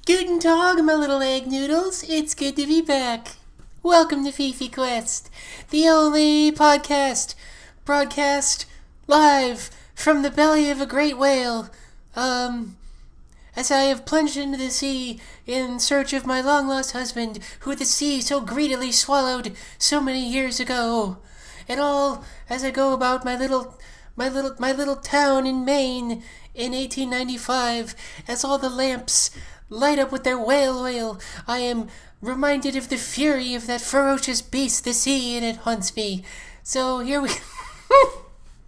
Guten Morgen, my little egg noodles. It's good to be back. Welcome to Fifi Quest, the only broadcast live from the belly of a great whale. As I have plunged into the sea in search of my long-lost husband, who the sea so greedily swallowed so many years ago. And all as I go about my little town in Maine in 1895, as all the lamps light up with their wail, I am reminded of the fury of that ferocious beast, the sea, and it haunts me. So here we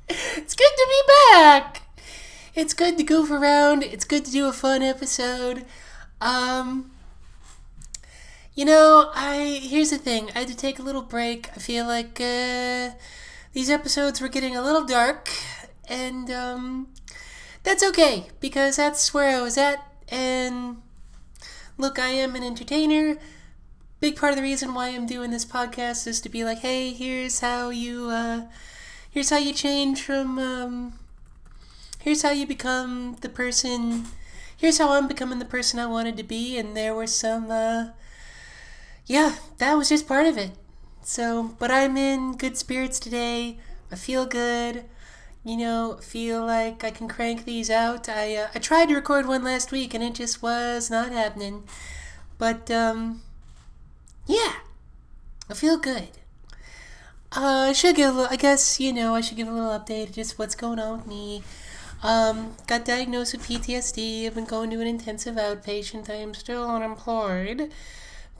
It's good to be back! It's good to goof around. It's good to do a fun episode. Here's the thing. I had to take a little break. I feel like these episodes were getting a little dark, and that's okay, because that's where I was at. And look, I am an entertainer. Big part of the reason why I'm doing this podcast is to be like, hey, here's how you change from, here's how you become the person, here's how I'm becoming the person I wanted to be. And there were some, that was just part of it. So, but I'm in good spirits today. I feel good. Feel like I can crank these out. I tried to record one last week and it just was not happening. But, I feel good. I should give a little update of just what's going on with me. Got diagnosed with PTSD. I've been going to an intensive outpatient. I am still unemployed,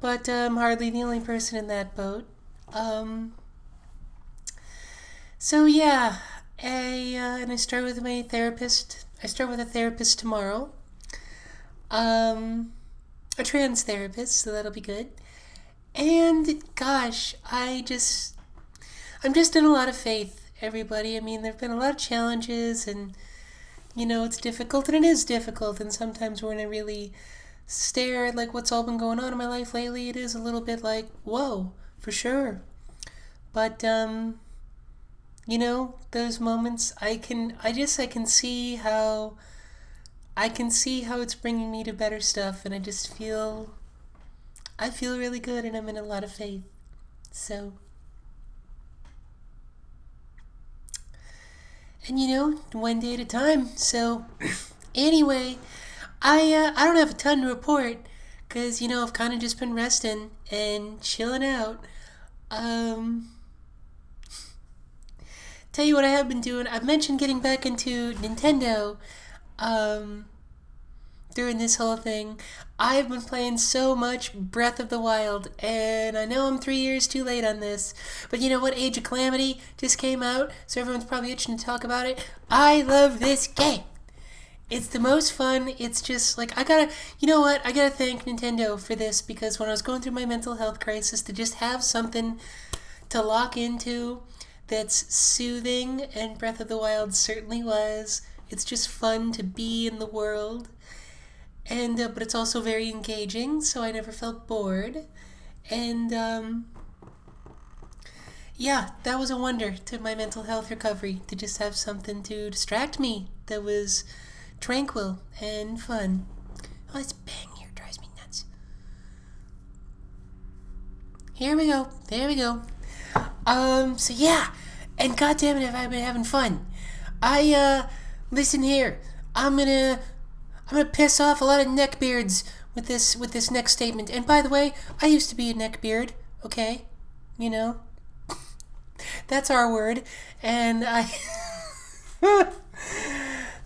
but I'm hardly the only person in that boat. And I start with my therapist. I start with a therapist tomorrow. A trans therapist, so that'll be good. And gosh, I'm just in a lot of faith, everybody. I mean, there've been a lot of challenges, and it's difficult, and it is difficult, and sometimes when I really stare at like what's all been going on in my life lately, it is a little bit like, whoa, for sure. But those moments, I can see how it's bringing me to better stuff, and I feel really good, and I'm in a lot of faith. So, and one day at a time. So, anyway, I don't have a ton to report, because I've kind of just been resting and chilling out. Tell you what I have been doing. I've mentioned getting back into Nintendo during this whole thing. I've been playing so much Breath of the Wild, and I know I'm 3 years too late on this, but you know what? Age of Calamity just came out, so everyone's probably itching to talk about it. I love this game. It's the most fun. It's just like, I gotta thank Nintendo for this, because when I was going through my mental health crisis, to just have something to lock into that's soothing, and Breath of the Wild certainly was. It's just fun to be in the world, and but it's also very engaging, so I never felt bored. And that was a wonder to my mental health recovery, to just have something to distract me that was tranquil and fun. Oh, this bang here drives me nuts. There we go. And goddammit, have I been having fun. Listen here. I'm gonna piss off a lot of neckbeards with this next statement. And by the way, I used to be a neckbeard, okay? That's our word. And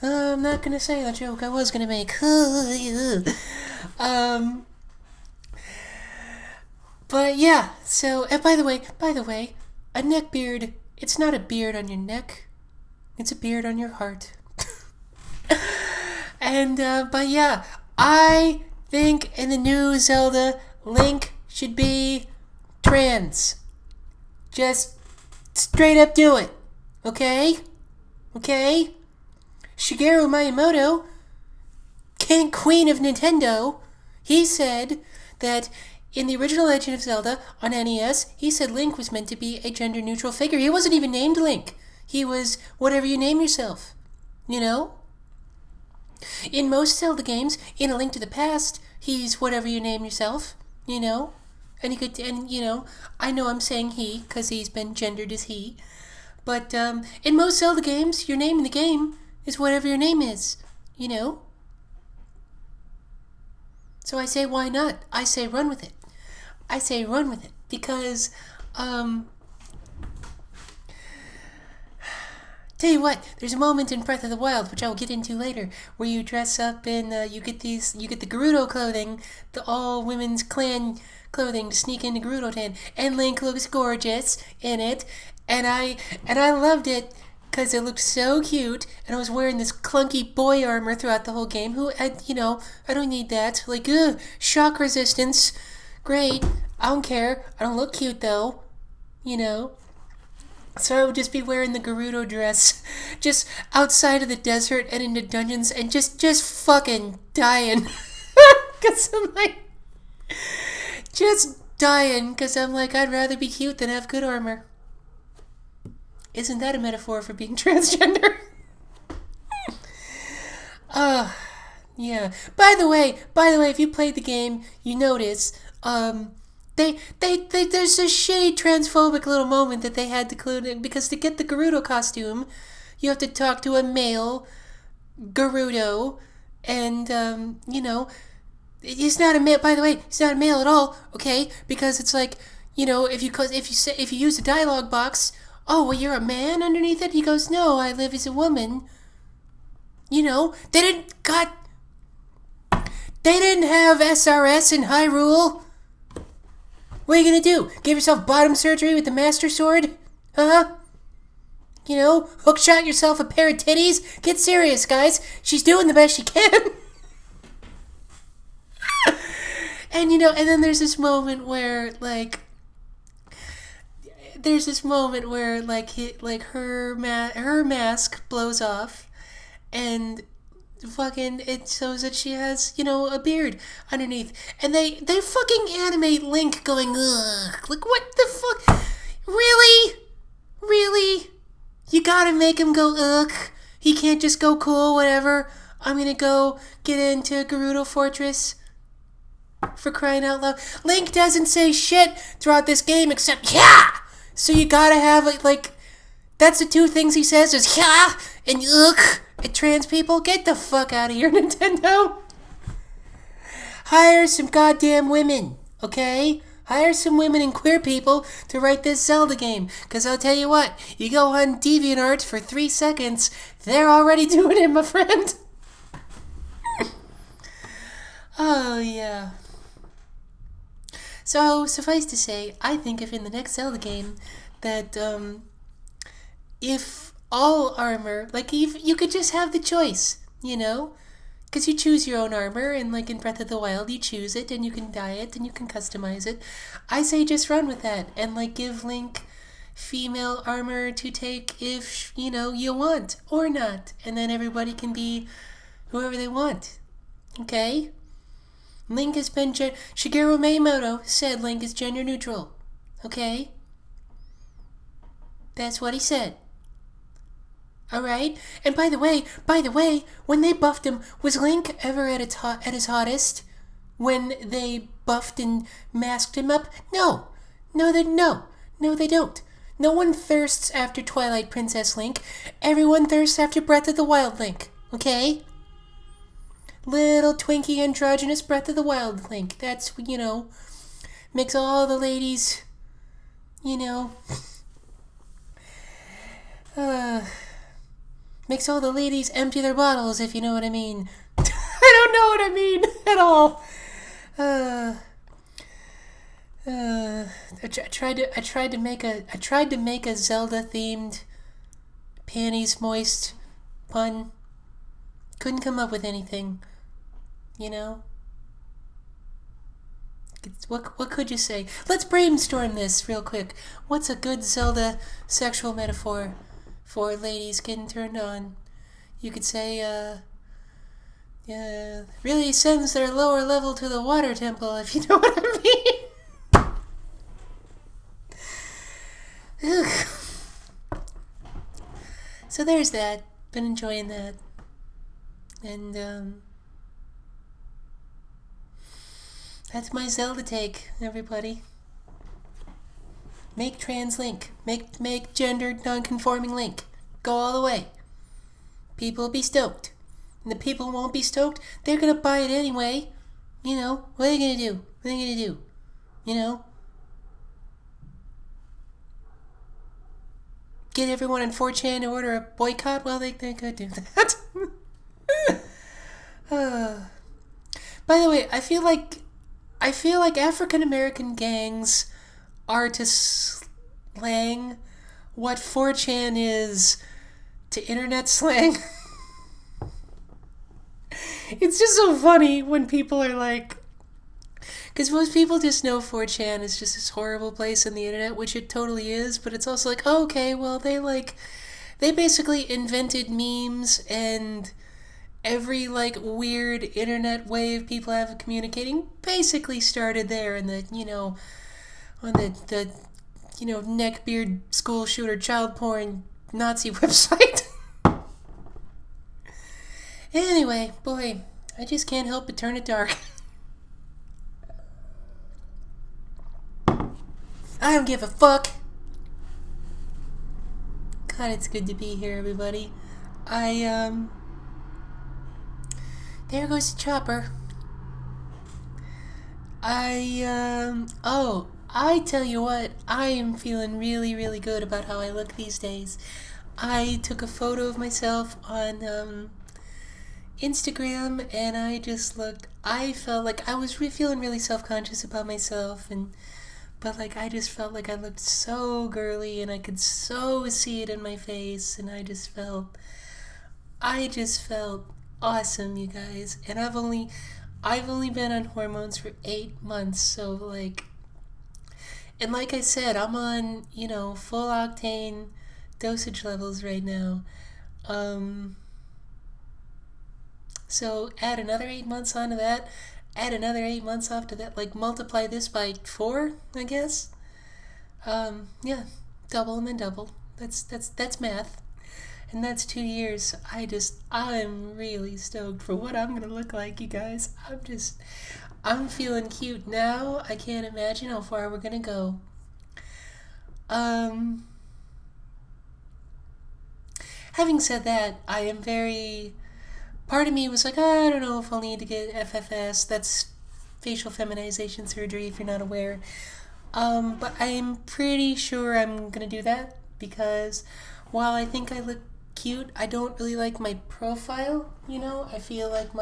I'm not gonna say the joke I was gonna make. But yeah, so, and by the way, a neckbeard, it's not a beard on your neck, it's a beard on your heart. And, I think in the new Zelda, Link should be trans. Just straight up do it. Okay? Shigeru Miyamoto, Queen of Nintendo, he said that in the original Legend of Zelda on NES, he said Link was meant to be a gender-neutral figure. He wasn't even named Link. He was whatever you name yourself, In most Zelda games, in A Link to the Past, he's whatever you name yourself, you know? And I know I'm saying he, because he's been gendered as he. But in most Zelda games, your name in the game is whatever your name is, you know? So I say, why not? I say, run with it. I say, run with it. Because, tell you what, there's a moment in Breath of the Wild, which I will get into later, where you dress up and you get the Gerudo clothing, the all women's clan clothing to sneak into Gerudo Town, and Link looks gorgeous in it, and I loved it because it looked so cute, and I was wearing this clunky boy armor throughout the whole game. I don't need that. Like, shock resistance, great. I don't care. I don't look cute though, you know. So I would just be wearing the Gerudo dress, just outside of the desert and into dungeons, and just fucking dying, cause I'm like, just dying, cause I'm like, I'd rather be cute than have good armor. Isn't that a metaphor for being transgender? Yeah. By the way, if you played the game, you notice, there's a shitty transphobic little moment that they had to include in, because to get the Gerudo costume, you have to talk to a male Gerudo, and, he's not a male, by the way, he's not a male at all, okay? Because it's like, if you use a dialogue box, oh, well, you're a man underneath it? He goes, no, I live as a woman. They didn't have SRS in Hyrule. What are you gonna do? Give yourself bottom surgery with the Master Sword? Huh? Hookshot yourself a pair of titties? Get serious, guys. She's doing the best she can. And then there's this moment where, like, her mask blows off, and fucking it shows that she has, a beard underneath, and they fucking animate Link going, ugh, like, what the fuck? Really? You gotta make him go, ugh. He can't just go, cool, whatever, I'm gonna go get into Gerudo Fortress. For crying out loud. Link doesn't say shit throughout this game except, yeah! So you gotta have, like, that's the two things he says is, yeah, and ugh. And trans people, get the fuck out of here, Nintendo. Hire some goddamn women, okay? Hire some women and queer people to write this Zelda game. Because I'll tell you what, you go on DeviantArt for 3 seconds, they're already doing it, my friend. Oh, yeah. So, suffice to say, I think if in the next Zelda game that, if all armor, like, you could just have the choice, because you choose your own armor, and like in Breath of the Wild, you choose it, and you can dye it, and you can customize it. I say just run with that, and like give Link female armor to take if, you want, or not, and then everybody can be whoever they want, okay? Link has been, Shigeru Miyamoto said Link is gender neutral, okay? That's what he said. Alright? And by the way, when they buffed him, was Link ever at his hottest? When they buffed and masked him up? No, they don't. No one thirsts after Twilight Princess Link. Everyone thirsts after Breath of the Wild Link, okay? Little twinkie androgynous Breath of the Wild Link. That's, makes all the ladies, makes all the ladies empty their bottles, if you know what I mean. I don't know what I mean at all. I tried to make a Zelda themed panties moist pun. Couldn't come up with anything. What could you say? Let's brainstorm this real quick. What's a good Zelda sexual metaphor for ladies getting turned on? You could say, really sends their lower level to the water temple, if you know what I mean. Ugh. So there's that. Been enjoying that. And that's my Zelda take, everybody. Make trans link. Make gender non-conforming link. Go all the way. People will be stoked. And the people who won't be stoked, they're gonna buy it anyway. You know, what are they gonna do? What are they gonna do? You know? Get everyone in 4chan to order a boycott? Well, they could do that. By the way, I feel like African American gangs are to slang what 4chan is to internet slang. It's just so funny when people are like, because most people just know 4chan is just this horrible place on the internet, which it totally is, but it's also like, oh, okay, well, they basically invented memes and every, like, weird internet way of people have of communicating basically started there in the, on the neckbeard, school shooter, child porn, Nazi website. Anyway, boy, I just can't help but turn it dark. I don't give a fuck. God, it's good to be here, everybody. There goes the chopper. I tell you what, I am feeling really, really good about how I look these days. I took a photo of myself on, Instagram, and I felt like I was feeling really self-conscious about myself, but like I just felt like I looked so girly, and I could so see it in my face, and I just felt awesome, you guys. And I've only been on hormones for 8 months, so like, and like I said, I'm on, full octane dosage levels right now. So add another 8 months onto that, add another 8 months after that, like multiply this by 4, I guess. Yeah, double and then double. That's math. And that's 2 years. I'm really stoked for what I'm gonna look like, you guys. I'm feeling cute now. I can't imagine how far we're gonna go. Having said that, I am very... Part of me was like, I don't know if I'll need to get FFS. That's facial feminization surgery, if you're not aware. But I'm pretty sure I'm gonna do that, because while I think I look cute, I don't really like my profile, I feel like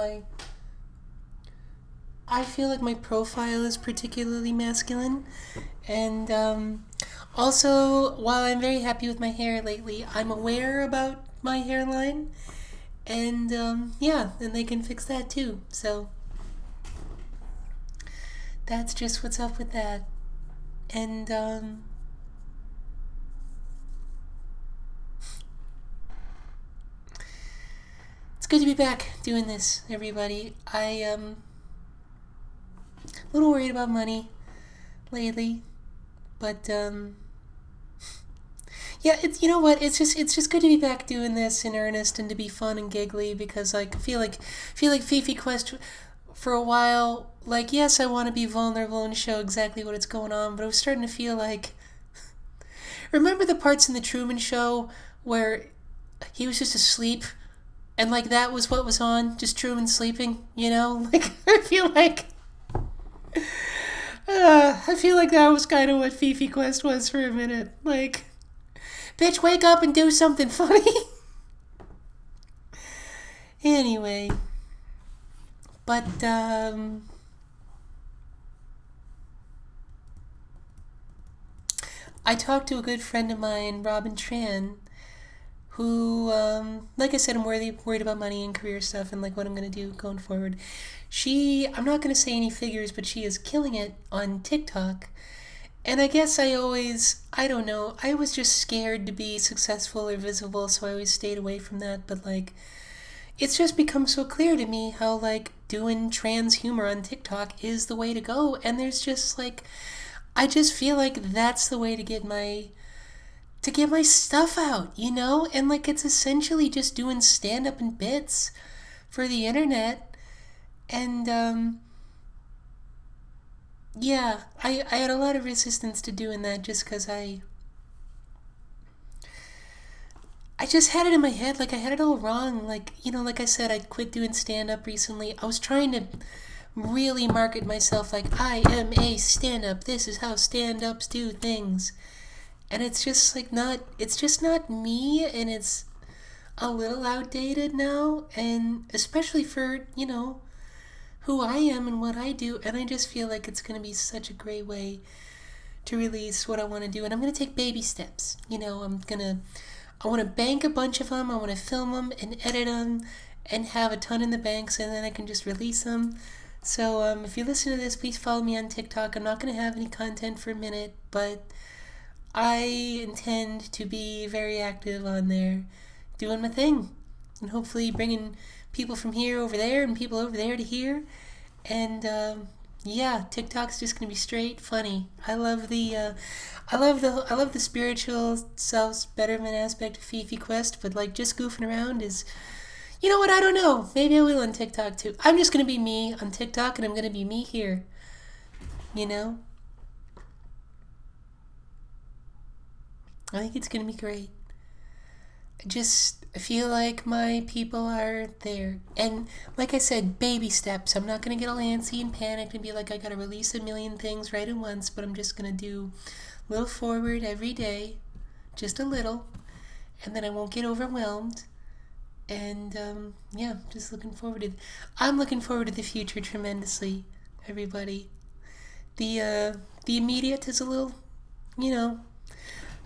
my profile is particularly masculine. And also, while I'm very happy with my hair lately, I'm aware about my hairline. And yeah, and they can fix that too. So that's just what's up with that. And it's good to be back doing this, everybody. I'm a little worried about money lately, but yeah, it's, you know what? It's just good to be back doing this in earnest and to be fun and giggly, because like I feel like Fifi Quest for a while, like, yes, I want to be vulnerable and show exactly what's going on, but I was starting to feel like, remember the parts in the Truman Show where he was just asleep and like that was what was on, just Truman sleeping, like I feel like that was kind of what Fifi Quest was for a minute, like, bitch, wake up and do something funny. Anyway, but I talked to a good friend of mine, Robin Tran, who, like I said, I'm worried about money and career stuff and like what I'm gonna do going forward. I'm not gonna say any figures, but she is killing it on TikTok. And I guess I don't know, I was just scared to be successful or visible, so I always stayed away from that. But like, it's just become so clear to me how like doing trans humor on TikTok is the way to go. And there's just like, I just feel like that's the way to get my stuff out, And like, it's essentially just doing stand-up and bits. for the internet. And yeah, I had a lot of resistance to doing that just because I just had it in my head, like I had it all wrong. Like, like I said, I quit doing stand up recently. I was trying to really market myself like I am a stand up. This is how stand ups do things. And it's just like not, it's just not me, and it's a little outdated now. And especially for, who I am and what I do. And I just feel like it's going to be such a great way to release what I want to do. And I'm going to take baby steps. I want to bank a bunch of them. I want to film them and edit them and have a ton in the bank so then I can just release them. So if you listen to this, please follow me on TikTok. I'm not going to have any content for a minute, but I intend to be very active on there, doing my thing, and hopefully bringing people from here over there and people over there to here. And yeah, TikTok's just gonna be straight funny. I love the spiritual self betterment aspect of Fifi Quest, but like just goofing around is, you know what? I don't know. Maybe I will on TikTok too. I'm just gonna be me on TikTok, and I'm gonna be me here. You know, I think it's gonna be great. I feel like my people are there. And like I said, baby steps. I'm not going to get all antsy and panicked and be like, I got to release a million things right at once, but I'm just going to do a little forward every day, just a little, and then I won't get overwhelmed. And yeah, just looking forward to. I'm looking forward to the future tremendously, everybody. The immediate is a little, you know.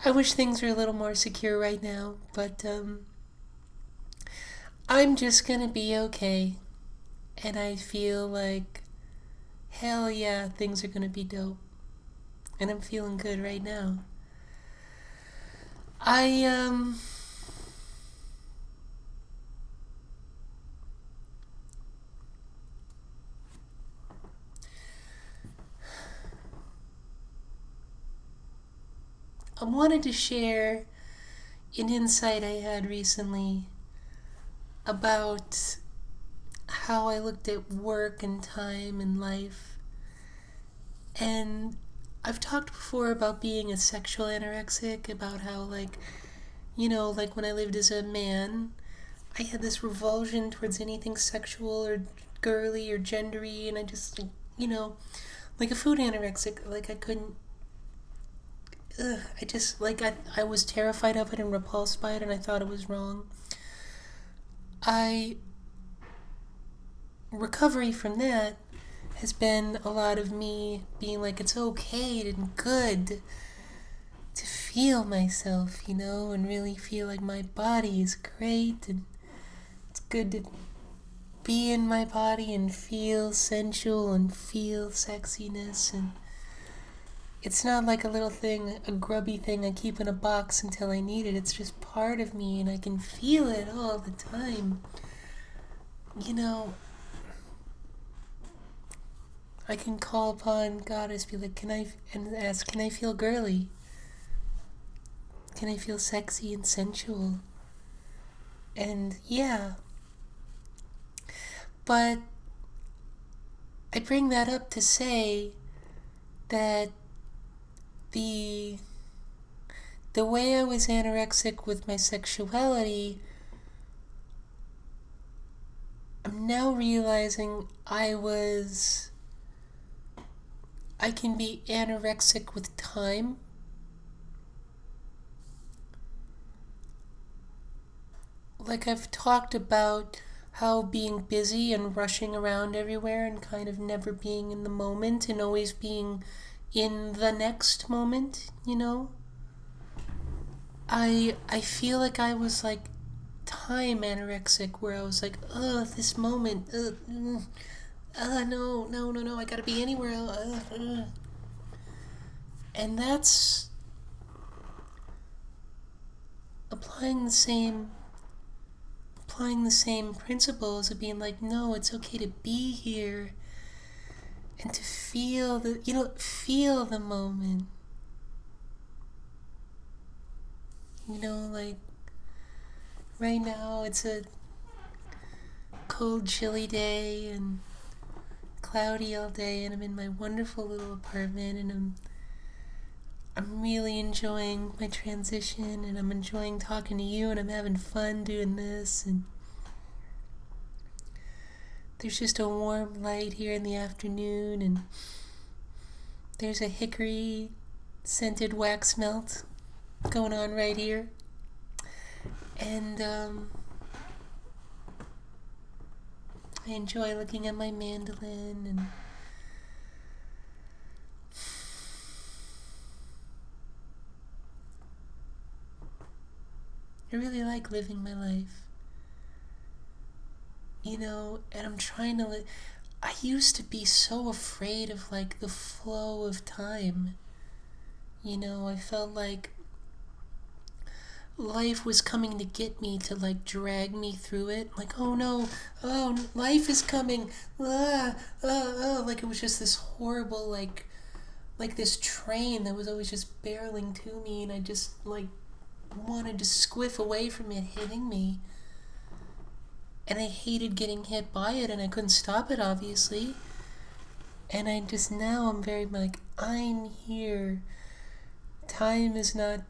I wish things were a little more secure right now, but I'm just gonna be okay. And I feel like, hell yeah, things are gonna be dope. And I'm feeling good right now. I, I wanted to share an insight I had recently about how I looked at work and time and life. And I've talked before about being a sexual anorexic, about how, like, like when I lived as a man, I had this revulsion towards anything sexual or girly or gendery, and I just, like a food anorexic, like I couldn't, I just, like, I was terrified of it and repulsed by it, and I thought it was wrong. I, recovery from that has been a lot of me being like, it's okay and good to feel myself, and really feel like my body is great, and it's good to be in my body and feel sensual and feel sexiness. And it's not like a little thing, a grubby thing I keep in a box until I need it. It's just part of me, and I can feel it all the time. I can call upon Goddess, be like, and ask, can I feel girly? Can I feel sexy and sensual? And yeah. But I bring that up to say that the way I was anorexic with my sexuality, I'm now realizing I can be anorexic with time. Like I've talked about how being busy and rushing around everywhere and kind of never being in the moment and always being in the next moment, I feel like I was like time anorexic, where I was like, this moment, no, I gotta be anywhere else. And that's applying the same principles of being like, no, it's okay to be here and to feel feel the moment. Like right now it's a cold, chilly day and cloudy all day, and I'm in my wonderful little apartment, and I'm really enjoying my transition, and I'm enjoying talking to you, and I'm having fun doing this, and there's just a warm light here in the afternoon, and there's a hickory scented wax melt going on right here, and I enjoy looking at my mandolin, and I really like living my life. And I'm trying to I used to be so afraid of, like, the flow of time. I felt like life was coming to get me, to, like, drag me through it. Like, oh no, oh, life is coming. Like, it was just this horrible, like this train that was always just barreling to me, and I just, like, wanted to squiff away from it hitting me. And I hated getting hit by it, and I couldn't stop it, obviously. And now I'm very, like, I'm here. Time is not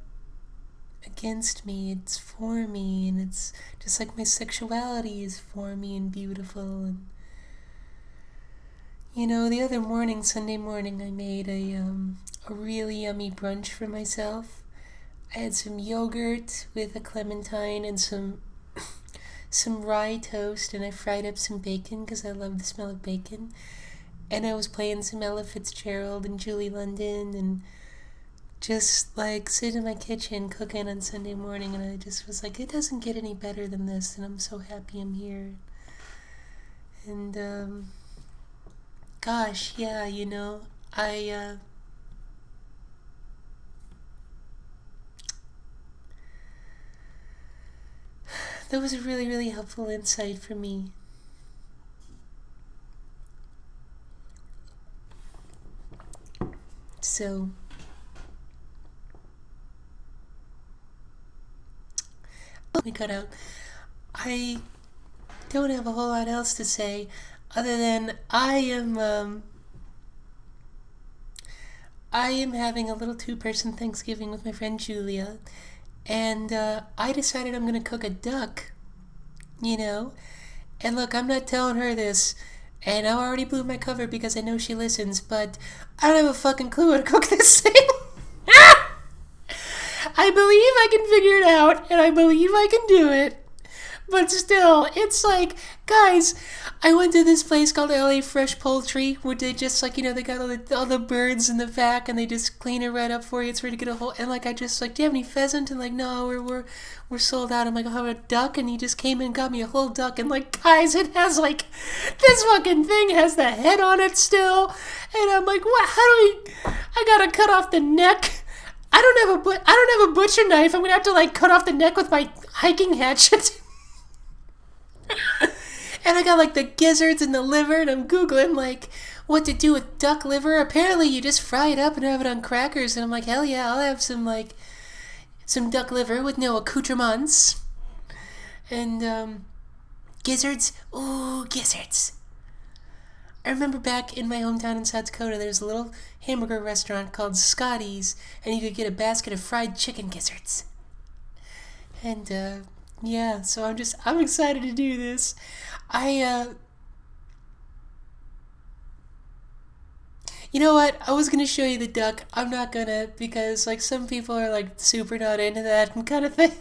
against me, it's for me, and it's just like my sexuality is for me and beautiful. And the other morning, Sunday morning, I made a really yummy brunch for myself. I had some yogurt with a clementine and some rye toast, and I fried up some bacon because I love the smell of bacon. And I was playing some Ella Fitzgerald and Julie London, and just, like, sitting in my kitchen cooking on Sunday morning, and I just was like, it doesn't get any better than this, and I'm so happy I'm here. And gosh, yeah, I that was a really, really helpful insight for me. So, we cut out. I don't have a whole lot else to say other than I am having a little 2-person Thanksgiving with my friend Julia, and I decided I'm going to cook a duck, and look, I'm not telling her this, and I already blew my cover because I know she listens, but I don't have a fucking clue how to cook this thing. I believe I can figure it out, and I believe I can do it. But still, it's like, guys, I went to this place called LA Fresh Poultry, where they just, like, they got all the birds in the back, and they just clean it right up for you. It's ready to get a whole, and, like, I just, like, do you have any pheasant? And, like, no, we're sold out. I'm like, how about a duck? And he just came and got me a whole duck, and, like, guys, it has, like, this fucking thing has the head on it still, and I'm like, what, I gotta cut off the neck. I don't have a butcher knife. I'm gonna have to, like, cut off the neck with my hiking hatchet. And I got, like, the gizzards and the liver, and I'm Googling, like, what to do with duck liver. Apparently you just fry it up and have it on crackers, and I'm like, hell yeah, I'll have some duck liver with no accoutrements. And gizzards. Ooh, gizzards. I remember back in my hometown in South Dakota, there was a little hamburger restaurant called Scotty's, and you could get a basket of fried chicken gizzards. And yeah, so I'm excited to do this. You know what? I was gonna show you the duck. I'm not gonna, because, like, some people are, like, super not into that and kind of thing.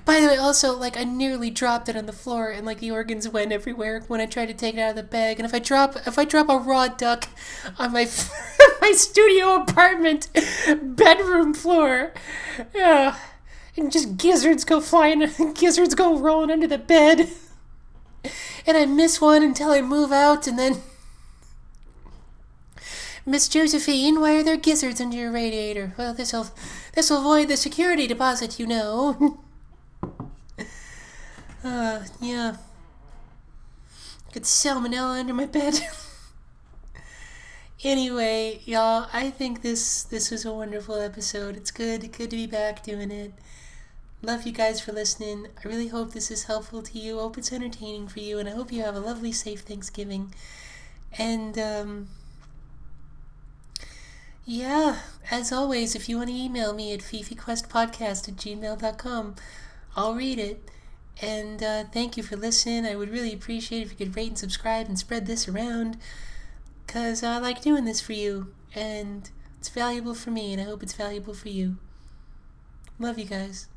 By the way, also, like, I nearly dropped it on the floor, and, like, the organs went everywhere when I tried to take it out of the bag. And if I drop a raw duck on my my studio apartment bedroom floor, and just gizzards go flying, gizzards go rolling under the bed, and I miss one until I move out, and then, Miss Josephine, why are there gizzards under your radiator? Well, this'll void the security deposit, Yeah. Got salmonella under my bed. Anyway, y'all, I think this was a wonderful episode. It's good to be back doing it. Love you guys for listening. I really hope this is helpful to you. I hope it's entertaining for you, and I hope you have a lovely, safe Thanksgiving. And, yeah, as always, if you want to email me at fifiquestpodcast@gmail.com, I'll read it. And thank you for listening. I would really appreciate it if you could rate and subscribe and spread this around, because I like doing this for you, and it's valuable for me, and I hope it's valuable for you. Love you guys.